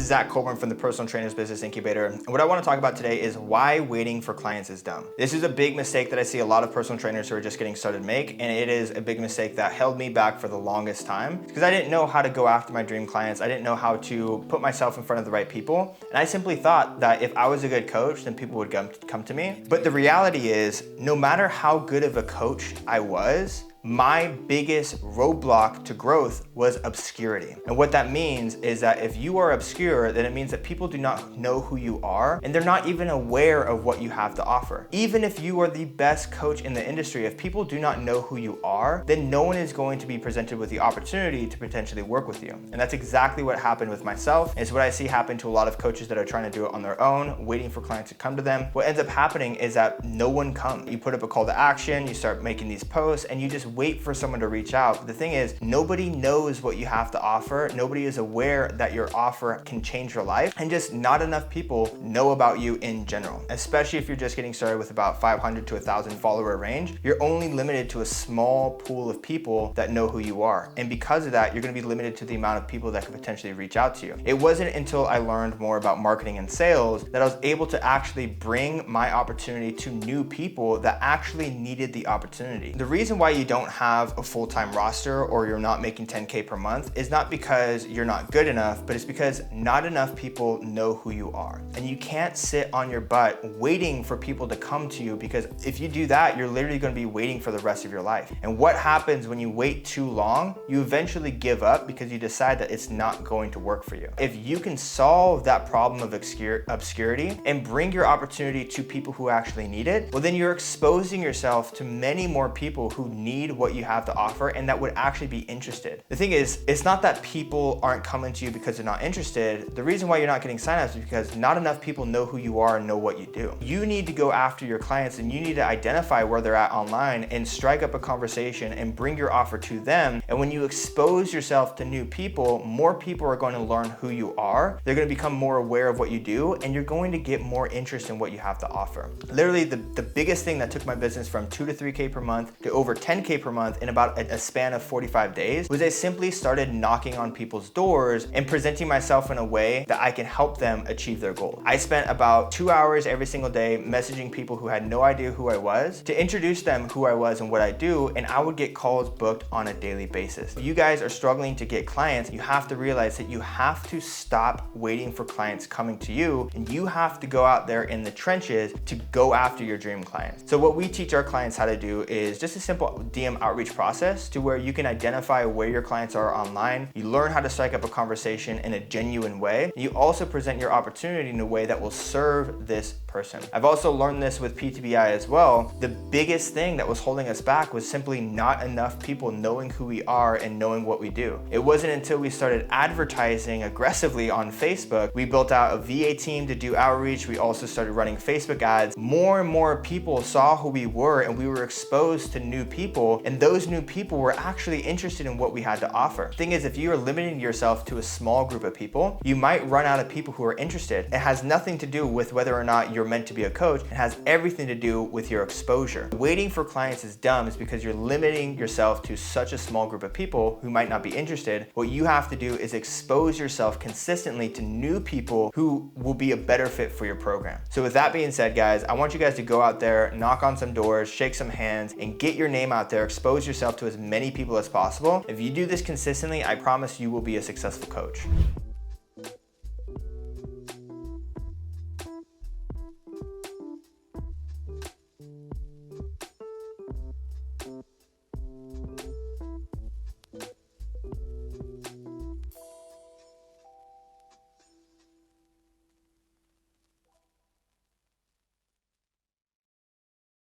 is Zach Colburn from the Personal Trainers Business Incubator. And what I want to talk about today is why waiting for clients is dumb. This is a big mistake that I see a lot of personal trainers who are just getting started make, and it is a big mistake that held me back for the longest time because I didn't know how to go after my dream clients. I didn't know how to put myself in front of the right people. And I simply thought that if I was a good coach, then people would come to me. But the reality is, no matter how good of a coach I was, my biggest roadblock to growth was obscurity. And what that means is that if you are obscure, then it means that people do not know who you are and they're not even aware of what you have to offer. Even if you are the best coach in the industry, if people do not know who you are, then no one is going to be presented with the opportunity to potentially work with you. And that's exactly what happened with myself. It's what I see happen to a lot of coaches that are trying to do it on their own, waiting for clients to come to them. What ends up happening is that no one comes. You put up a call to action, you start making these posts, and you just wait for someone to reach out. But the thing is, nobody knows what you have to offer. Nobody is aware that your offer can change your life, and just not enough people know about you in general. Especially if you're just getting started with about 500 to 1,000 follower range, you're only limited to a small pool of people that know who you are. And because of that, you're gonna be limited to the amount of people that could potentially reach out to you. It wasn't until I learned more about marketing and sales that I was able to actually bring my opportunity to new people that actually needed the opportunity. The reason why you don't have a full-time roster or you're not making 10K per month is not because you're not good enough, but it's because not enough people know who you are. And you can't sit on your butt waiting for people to come to you, because if you do that, you're literally going to be waiting for the rest of your life. And what happens when you wait too long? You eventually give up because you decide that it's not going to work for you. If you can solve that problem of obscurity and bring your opportunity to people who actually need it, well, then you're exposing yourself to many more people who need what you have to offer and that would actually be interested. The thing is, it's not that people aren't coming to you because they're not interested. The reason why you're not getting signups is because not enough people know who you are and know what you do. You need to go after your clients, and you need to identify where they're at online and strike up a conversation and bring your offer to them. And when you expose yourself to new people, more people are going to learn who you are. They're going to become more aware of what you do, and you're going to get more interest in what you have to offer. Literally, the biggest thing that took my business from 2 to 3K per month to over 10K per month in about a span of 45 days was I simply started knocking on people's doors and presenting myself in a way that I can help them achieve their goal. I spent about 2 hours every single day messaging people who had no idea who I was to introduce them who I was and what I do, and I would get calls booked on a daily basis. If you guys are struggling to get clients, you have to realize that you have to stop waiting for clients coming to you, and you have to go out there in the trenches to go after your dream clients. So what we teach our clients how to do is just a simple DM outreach process to where you can identify where your clients are online. You learn how to strike up a conversation in a genuine way. You also present your opportunity in a way that will serve this person. I've also learned this with PTBI as well. The biggest thing that was holding us back was simply not enough people knowing who we are and knowing what we do. It wasn't until we started advertising aggressively on Facebook, we built out a VA team to do outreach. We also started running Facebook ads. More and more people saw who we were, and we were exposed to new people, and those new people were actually interested in what we had to offer. The thing is, if you are limiting yourself to a small group of people, you might run out of people who are interested. It has nothing to do with whether or not you're meant to be a coach. It has everything to do with your exposure. Waiting for clients is dumb is because you're limiting yourself to such a small group of people who might not be interested. What you have to do is expose yourself consistently to new people who will be a better fit for your program. So with that being said, guys, I want you guys to go out there, knock on some doors, shake some hands, and get your name out there. Expose yourself to as many people as possible. If you do this consistently, I promise you will be a successful coach.